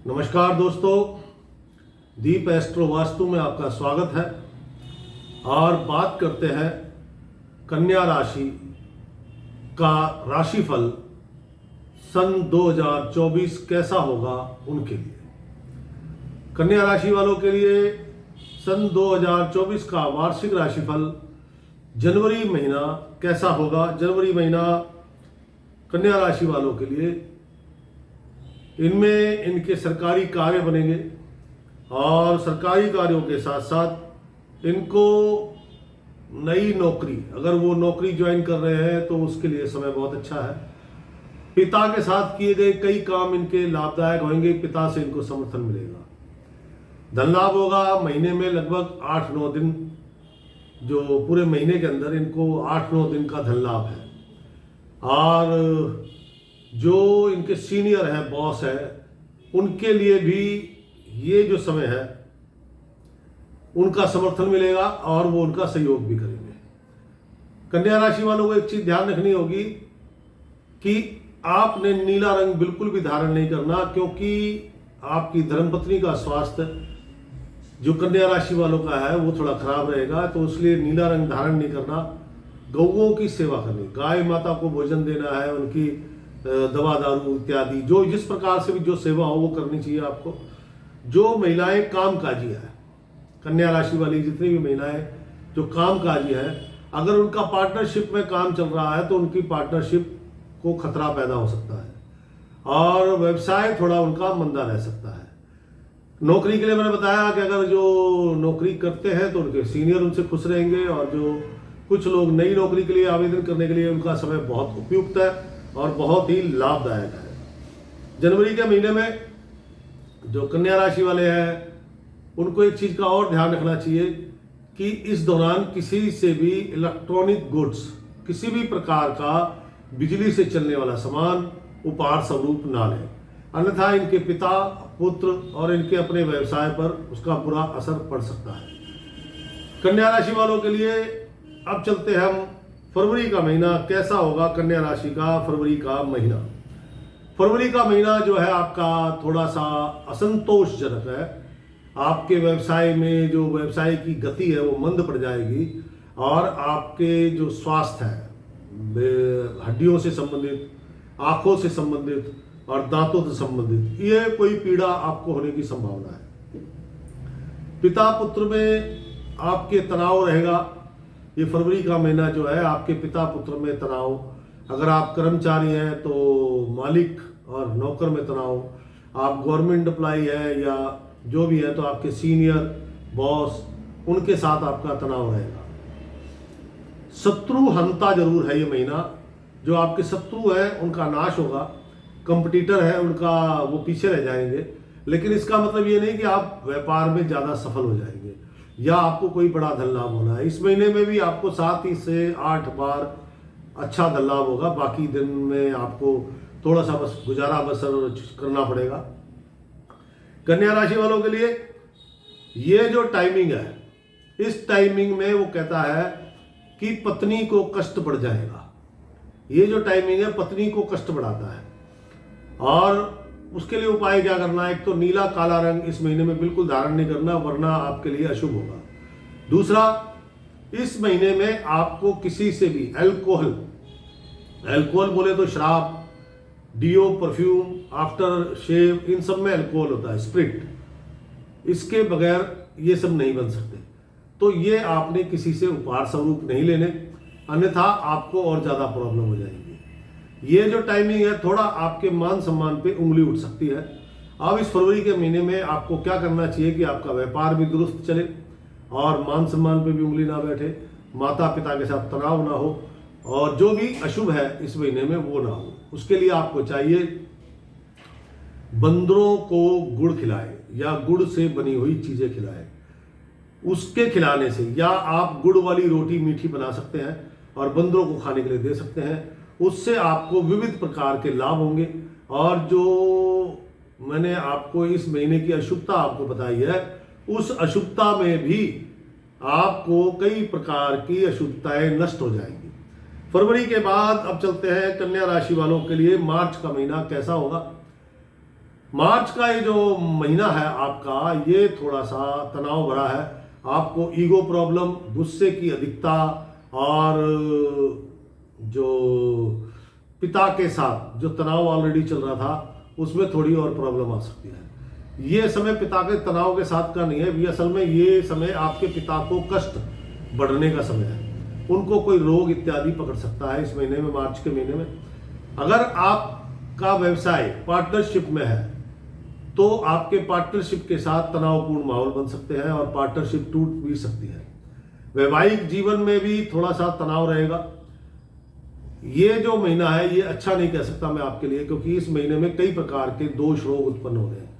नमस्कार दोस्तों, दीप एस्ट्रो वास्तु में आपका स्वागत है। और बात करते हैं कन्या राशि का राशिफल सन 2024 कैसा होगा उनके लिए। कन्या राशि वालों के लिए सन 2024 का वार्षिक राशिफल जनवरी महीना कैसा होगा। जनवरी महीना कन्या राशि वालों के लिए, इनमें इनके सरकारी कार्य बनेंगे और सरकारी कार्यों के साथ साथ इनको नई नौकरी, अगर वो नौकरी ज्वाइन कर रहे हैं तो उसके लिए समय बहुत अच्छा है। पिता के साथ किए गए कई काम इनके लाभदायक होंगे, पिता से इनको समर्थन मिलेगा। धन लाभ होगा महीने में लगभग 8-9 दिन, जो पूरे महीने के अंदर इनको 8-9 दिन का धन लाभ है। और जो इनके सीनियर हैं, बॉस है, उनके लिए भी ये जो समय है उनका समर्थन मिलेगा और वो उनका सहयोग भी करेंगे। कन्या राशि वालों को एक चीज ध्यान रखनी होगी कि आपने नीला रंग बिल्कुल भी धारण नहीं करना, क्योंकि आपकी धर्मपत्नी का स्वास्थ्य जो कन्या राशि वालों का है वो थोड़ा खराब रहेगा, तो इसलिए नीला रंग धारण नहीं करना। गौओं की सेवा करनी, गाय माता को भोजन देना है, उनकी दवा दारू इत्यादि जो जिस प्रकार से भी जो सेवा हो वो करनी चाहिए आपको। जो महिलाएं कामकाजी है, कन्या राशि वाली जितनी भी महिलाएं जो कामकाजी है, अगर उनका पार्टनरशिप में काम चल रहा है तो उनकी पार्टनरशिप को खतरा पैदा हो सकता है और व्यवसाय थोड़ा उनका मंदा रह सकता है। नौकरी के लिए मैंने बताया कि अगर जो नौकरी करते हैं तो उनके सीनियर उनसे खुश रहेंगे, और जो कुछ लोग नई नौकरी के लिए आवेदन करने के लिए उनका समय बहुत उपयुक्त है और बहुत ही लाभदायक है। जनवरी के महीने में जो कन्या राशि वाले हैं उनको एक चीज का और ध्यान रखना चाहिए कि इस दौरान किसी से भी इलेक्ट्रॉनिक गुड्स, किसी भी प्रकार का बिजली से चलने वाला सामान उपहार स्वरूप ना लें, अन्यथा इनके पिता, पुत्र और इनके अपने व्यवसाय पर उसका बुरा असर पड़ सकता है। कन्या राशि वालों के लिए अब चलते हैं हम फरवरी का महीना कैसा होगा। कन्या राशि का फरवरी का महीना, फरवरी का महीना जो है आपका थोड़ा सा असंतोषजनक है। आपके व्यवसाय में जो व्यवसाय की गति है वो मंद पड़ जाएगी और आपके जो स्वास्थ्य है, हड्डियों से संबंधित, आंखों से संबंधित और दांतों से संबंधित, ये कोई पीड़ा आपको होने की संभावना है। पिता पुत्र में आपके तनाव रहेगा। ये फरवरी का महीना जो है आपके पिता पुत्र में तनाव, अगर आप कर्मचारी हैं तो मालिक और नौकर में तनाव, आप गवर्नमेंट एम्प्लॉई है या जो भी है तो आपके सीनियर बॉस, उनके साथ आपका तनाव रहेगा। शत्रु हंता जरूर है ये महीना, जो आपके शत्रु हैं उनका नाश होगा, कंपटीटर है उनका वो पीछे रह जाएंगे। लेकिन इसका मतलब ये नहीं कि आप व्यापार में ज़्यादा सफल हो जाएंगे या आपको कोई बड़ा धन लाभ होना है। इस महीने में भी आपको 7 से 8 बार अच्छा धन लाभ होगा, बाकी दिन में आपको थोड़ा सा बस गुजारा बसर करना पड़ेगा। कन्या राशि वालों के लिए ये जो टाइमिंग है, इस टाइमिंग में वो कहता है कि पत्नी को कष्ट पड़ जाएगा। ये जो टाइमिंग है पत्नी को कष्ट बढ़ाता है, और उसके लिए उपाय क्या करना है। एक तो नीला काला रंग इस महीने में बिल्कुल धारण नहीं करना, वरना आपके लिए अशुभ होगा। दूसरा, इस महीने में आपको किसी से भी अल्कोहल बोले तो शराब, डियो, परफ्यूम, आफ्टर शेव, इन सब में अल्कोहल होता है, स्प्रिट, इसके बगैर ये सब नहीं बन सकते। तो ये आपने किसी से उपहार स्वरूप नहीं लेने, अन्यथा आपको और ज्यादा प्रॉब्लम हो जाएगी। ये जो टाइमिंग है थोड़ा आपके मान सम्मान पे उंगली उठ सकती है। अब इस फरवरी के महीने में आपको क्या करना चाहिए कि आपका व्यापार भी दुरुस्त चले और मान सम्मान पे भी उंगली ना बैठे, माता पिता के साथ तनाव ना हो, और जो भी अशुभ है इस महीने में वो ना हो। उसके लिए आपको चाहिए बंदरों को गुड़ खिलाए या गुड़ से बनी हुई चीजें खिलाए। उसके खिलाने से, या आप गुड़ वाली रोटी मीठी बना सकते हैं और बंदरों को खाने के लिए दे सकते हैं, उससे आपको विविध प्रकार के लाभ होंगे। और जो मैंने आपको इस महीने की अशुभता आपको बताई है, उस अशुभता में भी आपको कई प्रकार की अशुभताएं नष्ट हो जाएंगी। फरवरी के बाद अब चलते हैं कन्या राशि वालों के लिए मार्च का महीना कैसा होगा। मार्च का ये जो महीना है आपका, ये थोड़ा सा तनाव भरा है। आपको ईगो प्रॉब्लम, गुस्से की अधिकता और जो पिता के साथ जो तनाव ऑलरेडी चल रहा था उसमें थोड़ी और प्रॉब्लम आ सकती है। ये समय पिता के तनाव के साथ का नहीं है, ये असल में ये समय आपके पिता को कष्ट बढ़ने का समय है। उनको कोई रोग इत्यादि पकड़ सकता है इस महीने में, मार्च के महीने में। अगर आपका व्यवसाय पार्टनरशिप में है तो आपके पार्टनरशिप के साथ तनावपूर्ण माहौल बन सकते हैं और पार्टनरशिप टूट भी सकती है। वैवाहिक जीवन में भी थोड़ा सा तनाव रहेगा। ये जो महीना है ये अच्छा नहीं कह सकता मैं आपके लिए, क्योंकि इस महीने में कई प्रकार के दोष रोग उत्पन्न हो रहे हैं।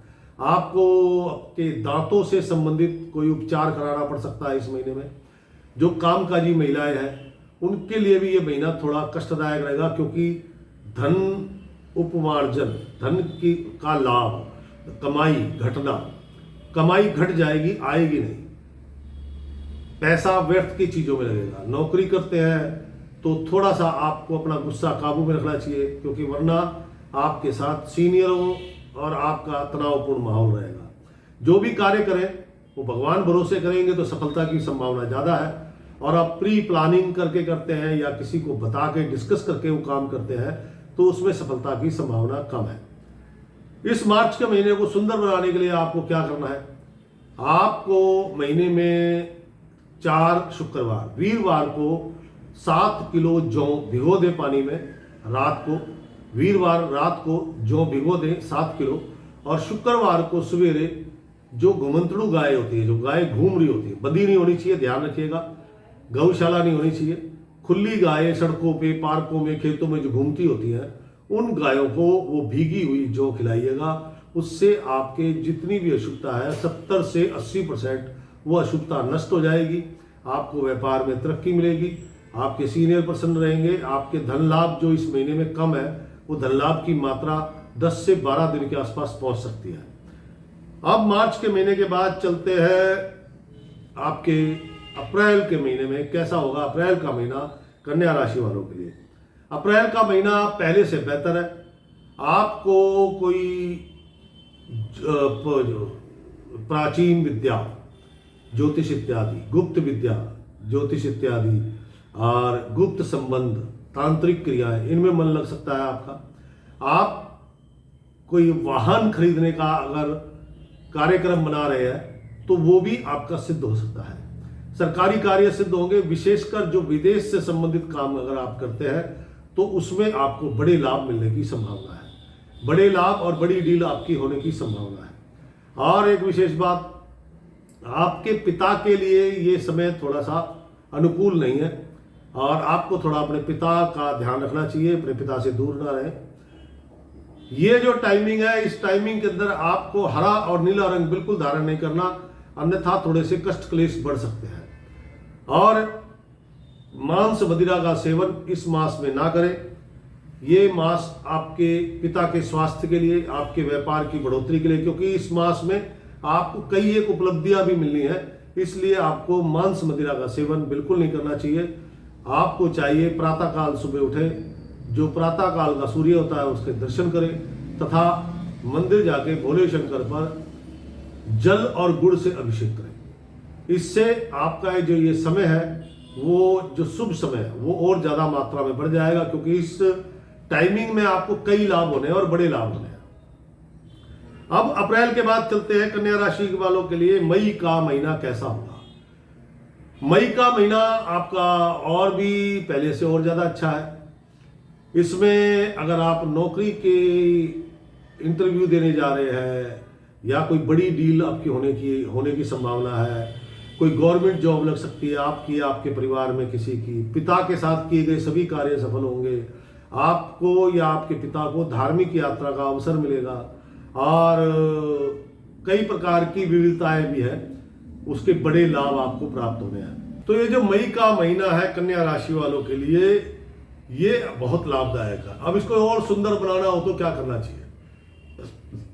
आपको आपके दांतों से संबंधित कोई उपचार कराना पड़ सकता है इस महीने में। जो कामकाजी महिलाएं हैं उनके लिए भी ये महीना थोड़ा कष्टदायक रहेगा, क्योंकि धन उपमार्जन, धन की का लाभ, कमाई घटना, कमाई घट जाएगी, आएगी नहीं। पैसा व्यर्थ की चीजों में लगेगा। नौकरी करते हैं तो थोड़ा सा आपको अपना गुस्सा काबू में रखना चाहिए, क्योंकि वरना आपके साथ सीनियरों और आपका तनावपूर्ण माहौल रहेगा। जो भी कार्य करें वो भगवान भरोसे करेंगे तो सफलता की संभावना ज़्यादा है। और आप प्री प्लानिंग करके करते हैं या किसी को बता के डिस्कस करके वो काम करते हैं तो उसमें सफलता की संभावना कम है। इस मार्च के महीने को सुंदर बनाने के लिए आपको क्या करना है? आपको महीने में 4 शुक्रवार, वीरवार को 7 किलो जौ भिगो दे पानी में रात को। वीरवार रात को जौ भिगो दें 7 किलो, और शुक्रवार को सवेरे जो घुमंतड़ू गाय होती है, जो गाय घूम रही होती है, बंधी नहीं होनी चाहिए, ध्यान रखिएगा, गौशाला नहीं होनी चाहिए, खुली गाय सड़कों पे, पार्कों में, खेतों में जो घूमती होती हैं, उन गायों को वो भीगी हुई जौ खिलाइएगा। उससे आपके जितनी भी अशुभता है 70 से 80% वो अशुभता नष्ट हो जाएगी। आपको व्यापार में तरक्की मिलेगी, आपके सीनियर प्रसन्न रहेंगे, आपके धन लाभ जो इस महीने में कम है वो धन लाभ की मात्रा 10 से 12 दिन के आसपास पहुंच सकती है। अब मार्च के महीने के बाद चलते हैं आपके अप्रैल के महीने में। कैसा होगा अप्रैल का महीना कन्या राशि वालों के लिए? अप्रैल का महीना पहले से बेहतर है। आपको कोई प्राचीन विद्या, ज्योतिष इत्यादि, गुप्त विद्या, ज्योतिष इत्यादि और गुप्त संबंध, तांत्रिक क्रियाएं, इनमें मन लग सकता है आपका। आप कोई वाहन खरीदने का अगर कार्यक्रम बना रहे हैं तो वो भी आपका सिद्ध हो सकता है। सरकारी कार्य सिद्ध होंगे। विशेषकर जो विदेश से संबंधित काम अगर आप करते हैं तो उसमें आपको बड़े लाभ मिलने की संभावना है। बड़े लाभ और बड़ी डील आपकी होने की संभावना है। और एक विशेष बात, आपके पिता के लिए ये समय थोड़ा सा अनुकूल नहीं है और आपको थोड़ा अपने पिता का ध्यान रखना चाहिए, अपने पिता से दूर ना रहें। ये जो टाइमिंग है, इस टाइमिंग के अंदर आपको हरा और नीला रंग बिल्कुल धारण नहीं करना, अन्यथा थोड़े से कष्ट क्लेश बढ़ सकते हैं। और मांस मदिरा का सेवन इस मास में ना करें। ये मास आपके पिता के स्वास्थ्य के लिए, आपके व्यापार की बढ़ोतरी के लिए, क्योंकि इस मास में आपको कई एक उपलब्धियां भी मिलनी है, इसलिए आपको मांस मदिरा का सेवन बिल्कुल नहीं करना चाहिए। आपको चाहिए प्रातःकाल सुबह उठें, जो प्रातःकाल का सूर्य होता है उसके दर्शन करें तथा मंदिर जाके भोले शंकर पर जल और गुड़ से अभिषेक करें। इससे आपका जो ये समय है, वो जो शुभ समय है, वो और ज्यादा मात्रा में बढ़ जाएगा, क्योंकि इस टाइमिंग में आपको कई लाभ होने हैं और बड़े लाभ होने हैं। अब अप्रैल के बाद चलते हैं कन्या राशि वालों के लिए मई का महीना कैसा होगा। मई का महीना आपका और भी पहले से और ज्यादा अच्छा है। इसमें अगर आप नौकरी के इंटरव्यू देने जा रहे हैं या कोई बड़ी डील आपकी होने की संभावना है, कोई गवर्नमेंट जॉब लग सकती है आपकी, आपके परिवार में किसी की, पिता के साथ किए गए सभी कार्य सफल होंगे, आपको या आपके पिता को धार्मिक यात्रा का अवसर मिलेगा और कई प्रकार की विविधताएं भी है, उसके बड़े लाभ आपको प्राप्त होने हैं। तो ये जो मई का महीना है कन्या राशि वालों के लिए, ये बहुत लाभदायक है। अब इसको और सुंदर बनाना हो तो क्या करना चाहिए?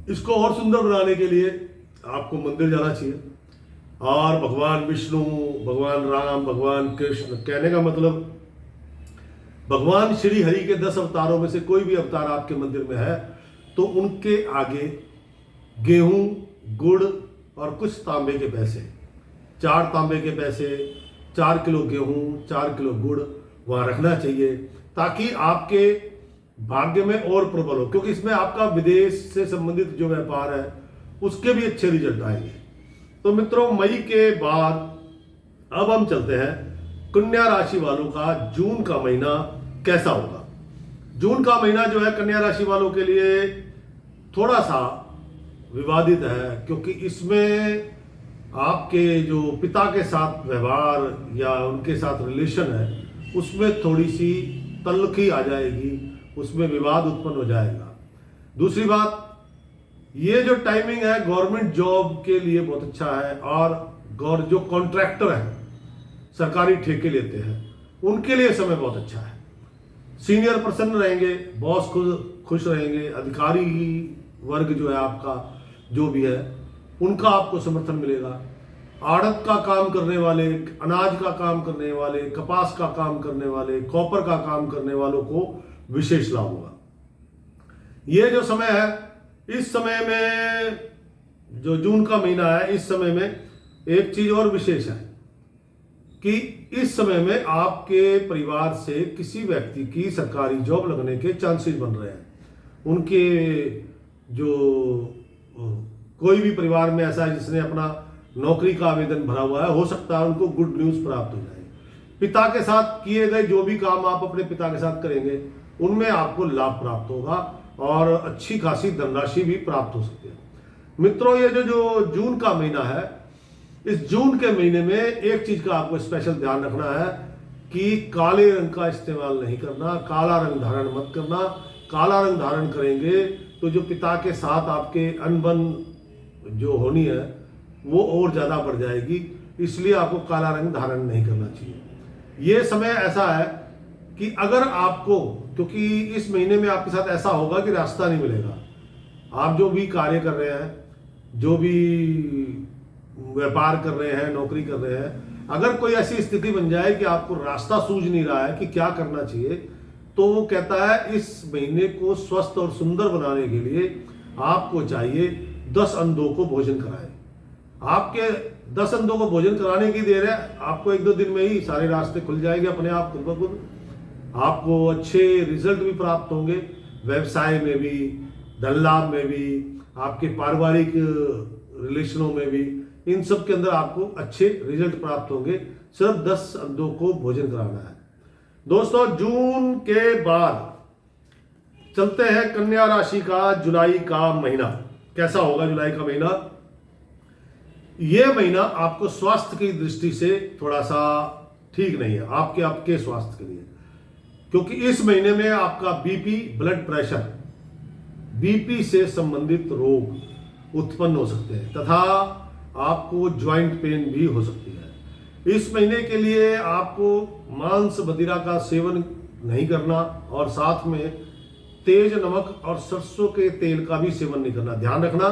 इसको और सुंदर बनाने के लिए आपको मंदिर जाना चाहिए और भगवान विष्णु, भगवान राम, भगवान कृष्ण, कहने का मतलब भगवान श्री हरि के 10 अवतारों में से कोई भी अवतार आपके मंदिर में है तो उनके आगे गेहूं, गुड़ और कुछ तांबे के पैसे, 4 तांबे के पैसे, 4 किलो गेहूं, 4 किलो गुड़ वहाँ रखना चाहिए, ताकि आपके भाग्य में और प्रबल हो, क्योंकि इसमें आपका विदेश से संबंधित जो व्यापार है उसके भी अच्छे रिजल्ट आएंगे। तो मित्रों, मई के बाद अब हम चलते हैं कन्या राशि वालों का जून का महीना कैसा होगा। जून का महीना जो है कन्या राशि वालों के लिए थोड़ा सा विवादित है, क्योंकि इसमें आपके जो पिता के साथ व्यवहार या उनके साथ रिलेशन है उसमें थोड़ी सी तल्खी आ जाएगी, उसमें विवाद उत्पन्न हो जाएगा। दूसरी बात, ये जो टाइमिंग है गवर्नमेंट जॉब के लिए बहुत अच्छा है, और जो कॉन्ट्रैक्टर हैं, सरकारी ठेके लेते हैं, उनके लिए समय बहुत अच्छा है। सीनियर प्रसन्न रहेंगे, बॉस खुश रहेंगे, अधिकारी वर्ग जो है आपका जो भी है उनका आपको समर्थन मिलेगा। आड़त का काम करने वाले, अनाज का काम करने वाले, कपास का काम करने वाले, कॉपर का काम करने वालों को विशेष लाभ होगा। ये जो समय है, इस समय में जो जून का महीना है, इस समय में एक चीज और विशेष है कि इस समय में आपके परिवार से किसी व्यक्ति की सरकारी जॉब लगने के चांसेस बन रहे हैं। उनके जो कोई भी परिवार में ऐसा है जिसने अपना नौकरी का आवेदन भरा हुआ है, हो सकता है उनको गुड न्यूज प्राप्त हो जाए। पिता के साथ किए गए जो भी काम आप अपने पिता के साथ करेंगे उनमें आपको लाभ प्राप्त होगा और अच्छी खासी धनराशि भी प्राप्त हो सकती है। मित्रों, ये जो जून का महीना है, इस जून के महीने में एक चीज का आपको स्पेशल ध्यान रखना है कि काले रंग का इस्तेमाल नहीं करना, काला रंग धारण मत करना। काला रंग धारण करेंगे तो जो पिता के साथ आपके अनबन जो होनी है वो और ज्यादा बढ़ जाएगी, इसलिए आपको काला रंग धारण नहीं करना चाहिए। ये समय ऐसा है कि अगर आपको, क्योंकि इस महीने में आपके साथ ऐसा होगा कि रास्ता नहीं मिलेगा। आप जो भी कार्य कर रहे हैं, जो भी व्यापार कर रहे हैं, नौकरी कर रहे हैं, अगर कोई ऐसी स्थिति बन जाए कि आपको रास्ता सूझ नहीं रहा है कि क्या करना चाहिए, तो वो कहता है इस महीने को स्वस्थ और सुंदर बनाने के लिए आपको चाहिए 10 अंधों को भोजन कराएं। आपके 10 अंधों को भोजन कराने की देर है, आपको 1-2 दिन में ही सारे रास्ते खुल जाएंगे अपने आप, खुद ब खुद। आपको अच्छे रिजल्ट भी प्राप्त होंगे, व्यवसाय में भी, धन लाभ में भी, आपके पारिवारिक रिलेशनों में भी, इन सब के अंदर आपको अच्छे रिजल्ट प्राप्त होंगे। सिर्फ 10 अंधों को भोजन कराना है। दोस्तों, जून के बाद चलते हैं कन्या राशि का जुलाई का महीना कैसा होगा। जुलाई का महीना, यह महीना आपको स्वास्थ्य की दृष्टि से थोड़ा सा ठीक नहीं है, आपके स्वास्थ्य के लिए, क्योंकि इस महीने में आपका बीपी, ब्लड प्रेशर, बीपी से संबंधित रोग उत्पन्न हो सकते हैं तथा आपको ज्वाइंट पेन भी हो सकती है। इस महीने के लिए आपको मांस मदिरा का सेवन नहीं करना और साथ में तेज नमक और सरसों के तेल का भी सेवन नहीं करना। ध्यान रखना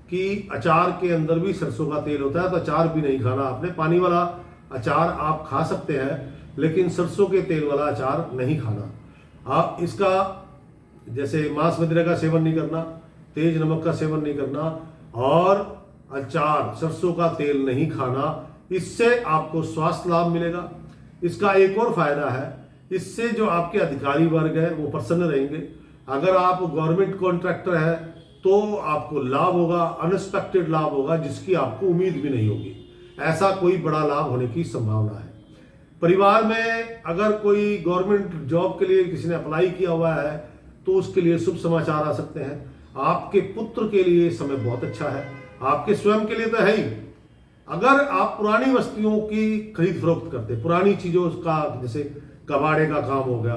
कि अचार के अंदर भी सरसों का तेल होता है, तो अचार भी नहीं खाना आपने। पानी वाला अचार आप खा सकते हैं, लेकिन सरसों के तेल वाला अचार नहीं खाना। आप इसका जैसे मांस मदिरा का सेवन नहीं करना, तेज नमक का सेवन नहीं करना और अचार, सरसों का तेल नहीं खाना। इससे आपको स्वास्थ्य लाभ मिलेगा। इसका एक और फायदा है, इससे जो आपके अधिकारी वर्ग है वो प्रसन्न रहेंगे। अगर आप गवर्नमेंट कॉन्ट्रैक्टर है तो आपको लाभ होगा, अनएक्सपेक्टेड लाभ होगा जिसकी आपको उम्मीद भी नहीं होगी। ऐसा कोई बड़ा लाभ होने की संभावना है। परिवार में अगर कोई गवर्नमेंट जॉब के लिए किसी ने अप्लाई किया हुआ है तो उसके लिए शुभ समाचार आ सकते हैं। आपके पुत्र के लिए समय बहुत अच्छा है, आपके स्वयं के लिए तो है ही। अगर आप पुरानी वस्तुओं की खरीद फरोख्त करते, पुरानी चीजों का, जैसे कबाड़े का काम हो गया,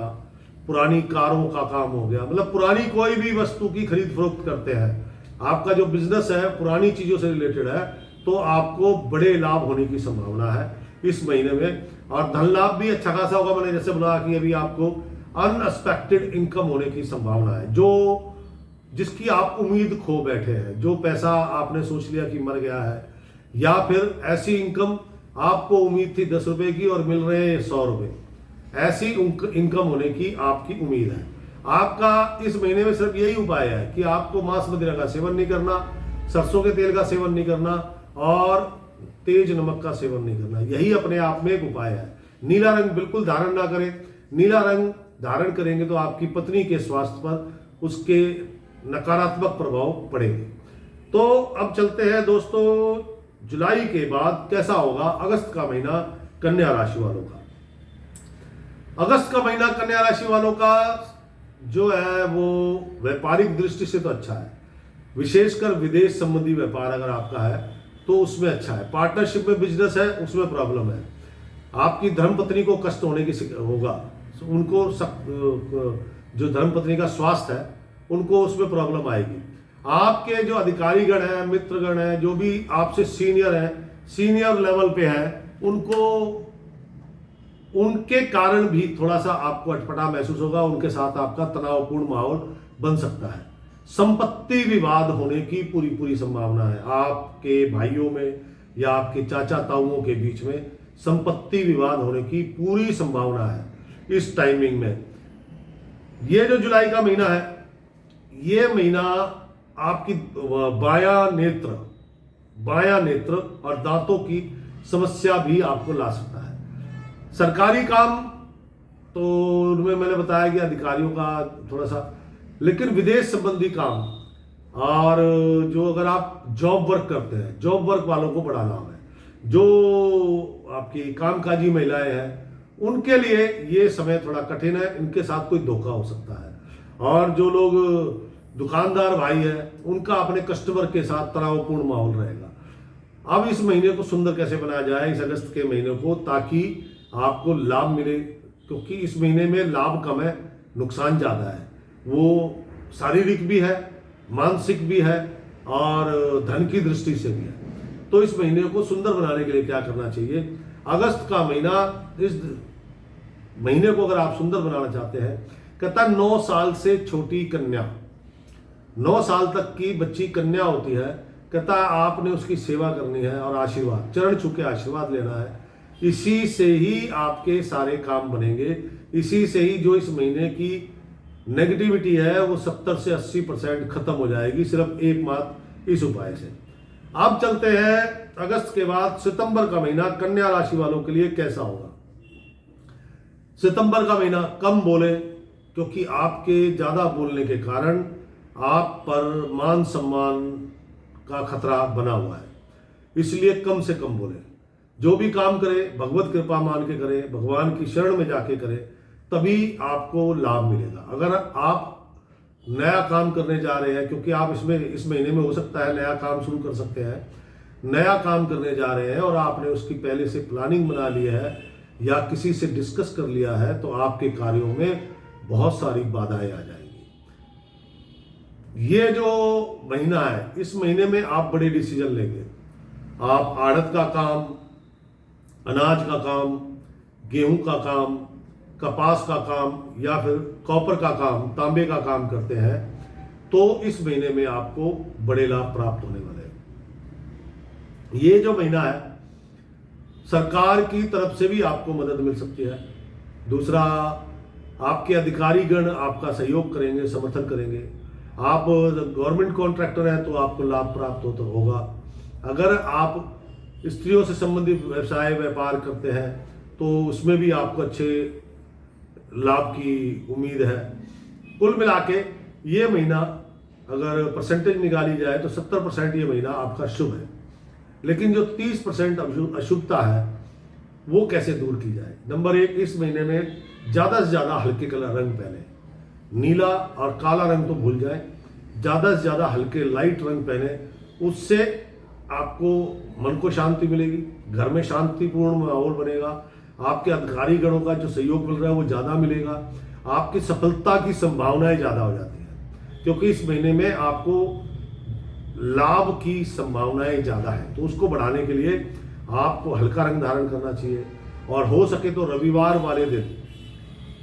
पुरानी कारों का काम हो गया, मतलब पुरानी कोई भी वस्तु की खरीद फरोख्त करते हैं, आपका जो बिजनेस है पुरानी चीजों से रिलेटेड है, तो आपको बड़े लाभ होने की संभावना है इस महीने में। और धन लाभ भी अच्छा खासा होगा। मैंने जैसे बोला कि अभी आपको अनएक्सपेक्टेड इनकम होने की संभावना है, जो जिसकी आप उम्मीद खो बैठे हैं। जो पैसा आपने सोच लिया कि मर गया है, या फिर ऐसी इनकम आपको उम्मीद थी 10 रुपए की और मिल रहे हैं 100 रुपए, ऐसी इनकम होने की आपकी उम्मीद है। आपका इस महीने में सिर्फ यही उपाय है कि आपको मांस मदिरा का सेवन नहीं करना, सरसों के तेल का सेवन नहीं करना और तेज नमक का सेवन नहीं करना, यही अपने आप में एक उपाय है। नीला रंग बिल्कुल धारण ना करें। नीला रंग धारण करेंगे तो आपकी पत्नी के स्वास्थ्य पर उसके नकारात्मक प्रभाव पड़ेंगे। तो अब चलते हैं दोस्तों, जुलाई के बाद कैसा होगा अगस्त का महीना कन्या राशि वालों का। अगस्त का महीना कन्या राशि वालों का जो है वो व्यापारिक दृष्टि से तो अच्छा है, विशेषकर विदेश संबंधी व्यापार अगर आपका है तो उसमें अच्छा है। पार्टनरशिप में बिजनेस है उसमें प्रॉब्लम है, आपकी धर्मपत्नी को कष्ट होने की होगा, उनको जो धर्मपत्नी का स्वास्थ्य है उनको उसमें प्रॉब्लम आएगी। आपके जो अधिकारीगण हैं, मित्रगण हैं, जो भी आपसे सीनियर हैं, सीनियर लेवल पे हैं, उनके कारण भी थोड़ा सा आपको अटपटा महसूस होगा, उनके साथ आपका तनावपूर्ण माहौल बन सकता है। संपत्ति विवाद होने की पूरी संभावना है। आपके भाइयों में या आपके चाचा ताऊओं के बीच में संपत्ति विवाद होने की पूरी संभावना है इस टाइमिंग में। ये जो जुलाई का महीना है, ये महीना आपकी बायां नेत्र और दांतों की समस्या भी आपको ला सकता है। सरकारी काम तो उनमें मैंने बताया कि अधिकारियों का थोड़ा सा, लेकिन विदेश संबंधी काम और जो अगर आप जॉब वर्क करते हैं, जॉब वर्क वालों को बड़ा लाभ है। जो आपकी कामकाजी महिलाएं हैं उनके लिए ये समय थोड़ा कठिन है, इनके साथ कोई धोखा हो सकता है। और जो लोग दुकानदार भाई हैं उनका अपने कस्टमर के साथ तनावपूर्ण माहौल रहेगा। अब इस महीने को सुंदर कैसे बनाया जाए, इस अगस्त के महीने को, ताकि आपको लाभ मिले, क्योंकि इस महीने में लाभ कम है, नुकसान ज़्यादा है। वो शारीरिक भी है, मानसिक भी है और धन की दृष्टि से भी है। तो इस महीने को सुंदर बनाने के लिए क्या करना चाहिए, अगस्त का महीना, इस महीने को अगर आप सुंदर बनाना चाहते हैं, कहता 9 साल से छोटी कन्या, 9 साल तक की बच्ची कन्या होती है, कहता आपने उसकी सेवा करनी है और आशीर्वाद, चरण छू के आशीर्वाद लेना है। इसी से ही आपके सारे काम बनेंगे, इसी से ही जो इस महीने की नेगेटिविटी है वो 70 से 80% खत्म हो जाएगी, सिर्फ एकमात्र इस उपाय से। अब चलते हैं अगस्त के बाद सितंबर का महीना कन्या राशि वालों के लिए कैसा होगा। सितंबर का महीना कम बोले, क्योंकि आपके ज्यादा बोलने के कारण आप पर मान सम्मान का खतरा बना हुआ है, इसलिए कम से कम बोले। जो भी काम करे भगवत कृपा मान के करे, भगवान की शरण में जाके करे, तभी आपको लाभ मिलेगा। अगर आप नया काम करने जा रहे हैं, क्योंकि आप इस महीने में हो सकता है नया काम शुरू कर सकते हैं, नया काम करने जा रहे हैं और आपने उसकी पहले से प्लानिंग बना ली है या किसी से डिस्कस कर लिया है, तो आपके कार्यों में बहुत सारी बाधाएं आ जाएंगी। ये जो महीना है, इस महीने में आप बड़े डिसीजन लेंगे। आप आड़त का काम, अनाज का काम, गेहूं का काम, कपास का काम या फिर कॉपर का काम, तांबे का काम करते हैं, तो इस महीने में आपको बड़े लाभ प्राप्त होने वाले हैं। ये जो महीना है, सरकार की तरफ से भी आपको मदद मिल सकती है। दूसरा, आपके अधिकारीगण आपका सहयोग करेंगे, समर्थन करेंगे। आप गवर्नमेंट कॉन्ट्रैक्टर हैं तो आपको लाभ प्राप्त होगा। अगर आप स्त्रियों से संबंधित व्यवसाय व्यापार करते हैं तो उसमें भी आपको अच्छे लाभ की उम्मीद है। कुल मिला के ये महीना अगर परसेंटेज निकाली जाए तो 70% ये महीना आपका शुभ है, लेकिन जो 30% अशुभता है वो कैसे दूर की जाए। नंबर 1, इस महीने में ज़्यादा से ज़्यादा हल्के कलर रंग पहने, नीला और काला रंग तो भूल जाए, ज़्यादा से ज़्यादा हल्के लाइट रंग पहने, उससे आपको मन को शांति मिलेगी, घर में शांतिपूर्ण माहौल बनेगा, आपके अधिकारी गणों का जो सहयोग मिल रहा है वो ज़्यादा मिलेगा, आपकी सफलता की संभावनाएं ज़्यादा हो जाती हैं, क्योंकि इस महीने में आपको लाभ की संभावनाएं ज़्यादा है। तो उसको बढ़ाने के लिए आपको हल्का रंग धारण करना चाहिए, और हो सके तो रविवार वाले दिन,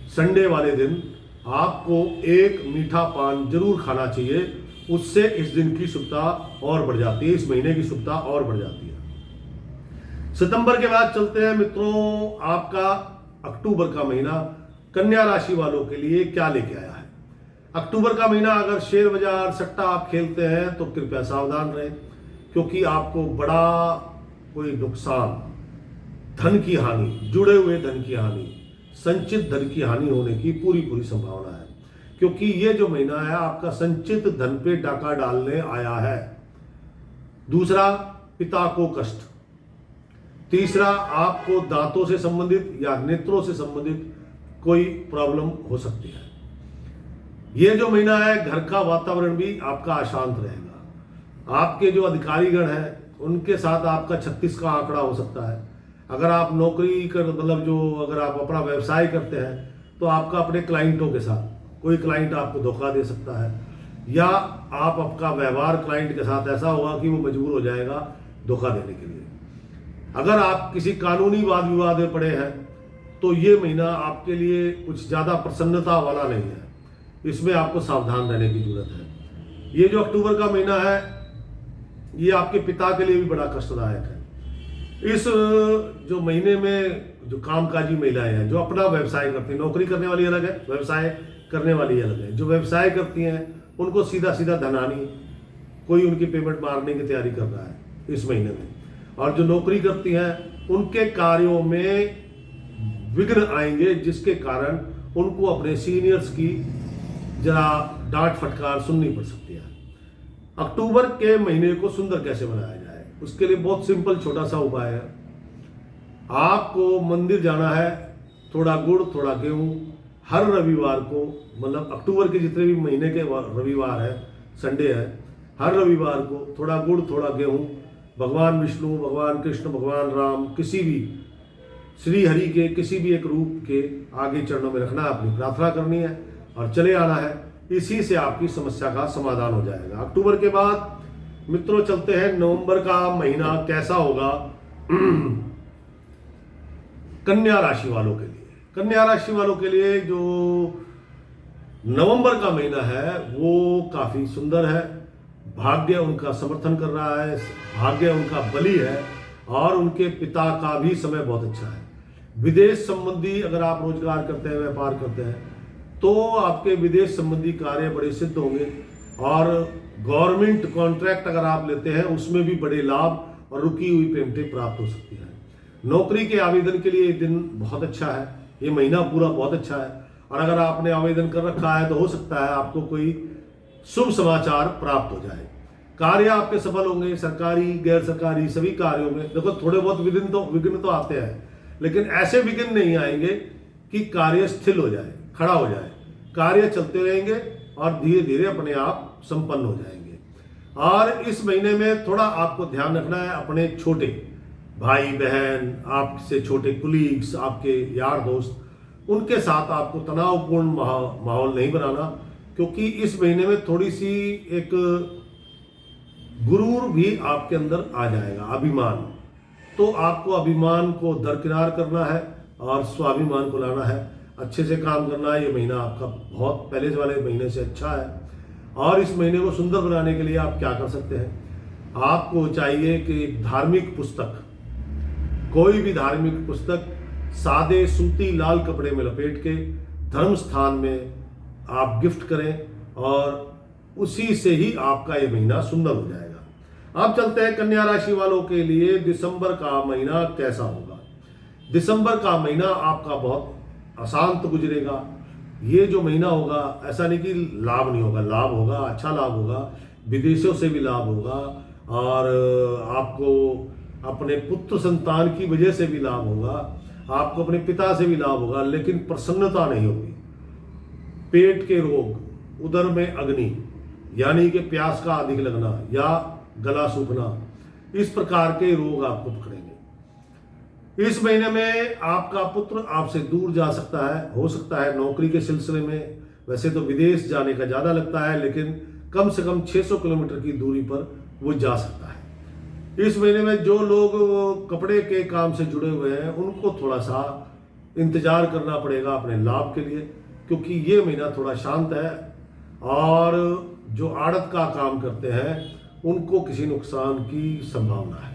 संडे वाले दिन आपको एक मीठा पान जरूर खाना चाहिए। उससे इस दिन की शुभता और बढ़ जाती है, इस महीने की शुभता और बढ़ जाती है। सितंबर के बाद चलते हैं मित्रों, आपका अक्टूबर का महीना कन्या राशि वालों के लिए क्या लेके आया है। अक्टूबर का महीना, अगर शेयर बाजार सट्टा आप खेलते हैं तो कृपया सावधान रहें। क्योंकि आपको बड़ा कोई नुकसान, धन की हानि, जुड़े हुए धन की हानि, संचित धन की हानि होने की पूरी संभावना है, क्योंकि ये जो महीना है आपका संचित धन पे डाका डालने आया है। दूसरा, पिता को कष्ट। तीसरा, आपको दांतों से संबंधित या नेत्रों से संबंधित कोई प्रॉब्लम हो सकती है। ये जो महीना है घर का वातावरण भी आपका अशांत रहेगा। आपके जो अधिकारीगण हैं उनके साथ आपका 36 का आंकड़ा हो सकता है। अगर आप नौकरी कर मतलब जो अगर आप अपना व्यवसाय करते हैं तो आपका अपने क्लाइंटों के साथ कोई क्लाइंट आपको धोखा दे सकता है, या आप आपका व्यवहार क्लाइंट के साथ ऐसा होगा कि वो मजबूर हो जाएगा धोखा देने के लिए। अगर आप किसी कानूनी वाद विवाद में पड़े हैं तो ये महीना आपके लिए कुछ ज़्यादा प्रसन्नता वाला नहीं है, इसमें आपको सावधान रहने की जरूरत है। ये जो अक्टूबर का महीना है ये आपके पिता के लिए भी बड़ा कष्टदायक है। इस जो महीने में जो कामकाजी महिलाएं हैं जो अपना व्यवसाय करती हैं, नौकरी करने वाली अलग है, व्यवसाय करने वाली अलग है। जो व्यवसाय करती हैं उनको सीधा सीधा धनानी, कोई उनकी पेमेंट मारने की तैयारी कर रहा है इस महीने में, और जो नौकरी करती हैं उनके कार्यों में विघ्न आएंगे, जिसके कारण उनको अपने सीनियर्स की जरा डांट फटकार सुननी पड़ सकती है। अक्टूबर के महीने को सुंदर कैसे बनाया जाए, उसके लिए बहुत सिंपल छोटा सा उपाय है। आपको मंदिर जाना है, थोड़ा गुड़ थोड़ा गेहूं हर रविवार को, मतलब अक्टूबर के जितने भी महीने के रविवार है, संडे है, हर रविवार को थोड़ा गुड़ थोड़ा गेहूं भगवान विष्णु, भगवान कृष्ण, भगवान राम, किसी भी श्री हरि के किसी भी एक रूप के आगे चरणों में रखना है, अपनी प्रार्थना करनी है और चले आना है। इसी से आपकी समस्या का समाधान हो जाएगा। अक्टूबर के बाद मित्रों चलते हैं नवंबर का महीना कैसा होगा कन्या राशि वालों के लिए। कन्या राशि वालों के लिए जो नवंबर का महीना है वो काफी सुंदर है। भाग्य उनका समर्थन कर रहा है, भाग्य उनका बली है, और उनके पिता का भी समय बहुत अच्छा है। विदेश संबंधी अगर आप रोजगार करते हैं, व्यापार करते हैं, तो आपके विदेश संबंधी कार्य बड़े सिद्ध होंगे, और गवर्नमेंट कॉन्ट्रैक्ट अगर आप लेते हैं उसमें भी बड़े लाभ और रुकी हुई पेमेंटें प्राप्त हो सकती हैं। नौकरी के आवेदन के लिए ये दिन बहुत अच्छा है, ये महीना पूरा बहुत अच्छा है, और अगर आपने आवेदन कर रखा है तो हो सकता है आपको कोई शुभ समाचार प्राप्त हो जाए। कार्य आपके सफल होंगे, सरकारी गैर सरकारी सभी कार्यों में। देखो थोड़े बहुत विघ्न तो आते हैं, लेकिन ऐसे विघ्न नहीं आएंगे कि कार्य स्थिर हो जाए, खड़ा हो जाए। कार्य चलते रहेंगे और धीरे धीरे अपने आप संपन्न हो जाएंगे। और इस महीने में थोड़ा आपको ध्यान रखना है अपने छोटे भाई बहन, आपसे छोटे कुलीग्स, आपके यार दोस्त, उनके साथ आपको तनावपूर्ण माहौल नहीं बनाना, क्योंकि इस महीने में थोड़ी सी एक गुरूर भी आपके अंदर आ जाएगा, अभिमान। तो आपको अभिमान को दरकिनार करना है और स्वाभिमान को लाना है, अच्छे से काम करना है। ये महीना आपका बहुत पहले वाले महीने से अच्छा है। और इस महीने को सुंदर बनाने के लिए आप क्या कर सकते हैं, आपको चाहिए कि धार्मिक पुस्तक, कोई भी धार्मिक पुस्तक सादे सूती लाल कपड़े में लपेट के धर्म स्थान में आप गिफ्ट करें, और उसी से ही आपका ये महीना सुंदर हो जाएगा। अब चलते हैं कन्या राशि वालों के लिए दिसंबर का महीना कैसा होगा। दिसंबर का महीना आपका बहुत अशांत गुजरेगा। ये जो महीना होगा ऐसा नहीं कि लाभ नहीं होगा, लाभ होगा, अच्छा लाभ होगा, विदेशों से भी लाभ होगा, और आपको अपने पुत्र संतान की वजह से भी लाभ होगा, आपको अपने पिता से भी लाभ होगा, लेकिन प्रसन्नता नहीं होगी। पेट के रोग, उदर में अग्नि यानी कि प्यास का अधिक लगना या गला सूखना, इस प्रकार के रोग आपको पकड़ेंगे। इस महीने में आपका पुत्र आपसे दूर जा सकता है, हो सकता है नौकरी के सिलसिले में। वैसे तो विदेश जाने का ज़्यादा लगता है, लेकिन कम से कम 600 किलोमीटर की दूरी पर वो जा सकता है। इस महीने में जो लोग कपड़े के काम से जुड़े हुए हैं उनको थोड़ा सा इंतजार करना पड़ेगा अपने लाभ के लिए, क्योंकि ये महीना थोड़ा शांत है। और जो आड़त का काम करते हैं उनको किसी नुकसान की संभावना है।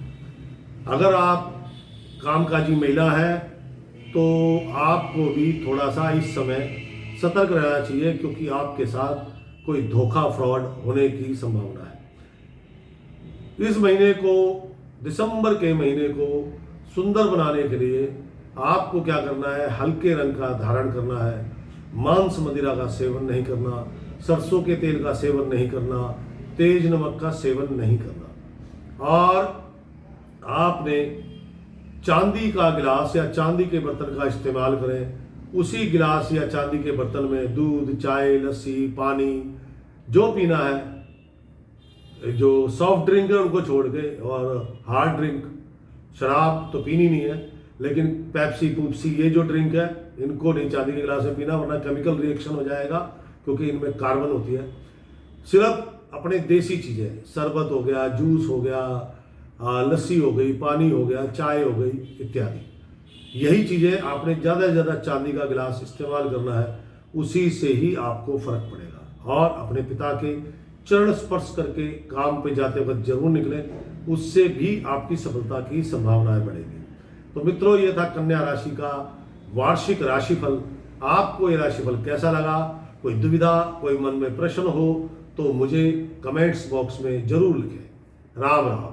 अगर आप कामकाजी महिला है तो आपको भी थोड़ा सा इस समय सतर्क रहना चाहिए, क्योंकि आपके साथ कोई धोखा फ्रॉड होने की संभावना है। इस महीने को, दिसंबर के महीने को सुंदर बनाने के लिए आपको क्या करना है, हल्के रंग का धारण करना है, मांस मदिरा का सेवन नहीं करना, सरसों के तेल का सेवन नहीं करना, तेज नमक का सेवन नहीं करना, और आपने चांदी का गिलास या चांदी के बर्तन का इस्तेमाल करें। उसी गिलास या चांदी के बर्तन में दूध, चाय, लस्सी, पानी जो पीना है, जो सॉफ्ट ड्रिंक है उनको छोड़ के, और हार्ड ड्रिंक, शराब तो पीनी नहीं है, लेकिन पेप्सी पुप्सी ये जो ड्रिंक है इनको नहीं चांदी के गिलास में पीना, वरना केमिकल रिएक्शन हो जाएगा, क्योंकि इनमें कार्बन होती है। सिर्फ अपने देसी चीज़ें, शरबत हो गया, जूस हो गया, लस्सी हो गई, पानी हो गया, चाय हो गई इत्यादि, यही चीज़ें आपने ज़्यादा से ज़्यादा चांदी का गिलास इस्तेमाल करना है। उसी से ही आपको फर्क पड़ेगा। और अपने पिता के चरण स्पर्श करके काम पे जाते वक्त जरूर निकलें, उससे भी आपकी सफलता की संभावनाएं बढ़ेगी। तो मित्रों, ये था कन्या राशि का वार्षिक राशिफल। आपको ये राशिफल कैसा लगा? कोई दुविधा, कोई मन में प्रश्न हो तो मुझे कमेंट्स बॉक्स में जरूर लिखें। राम राम।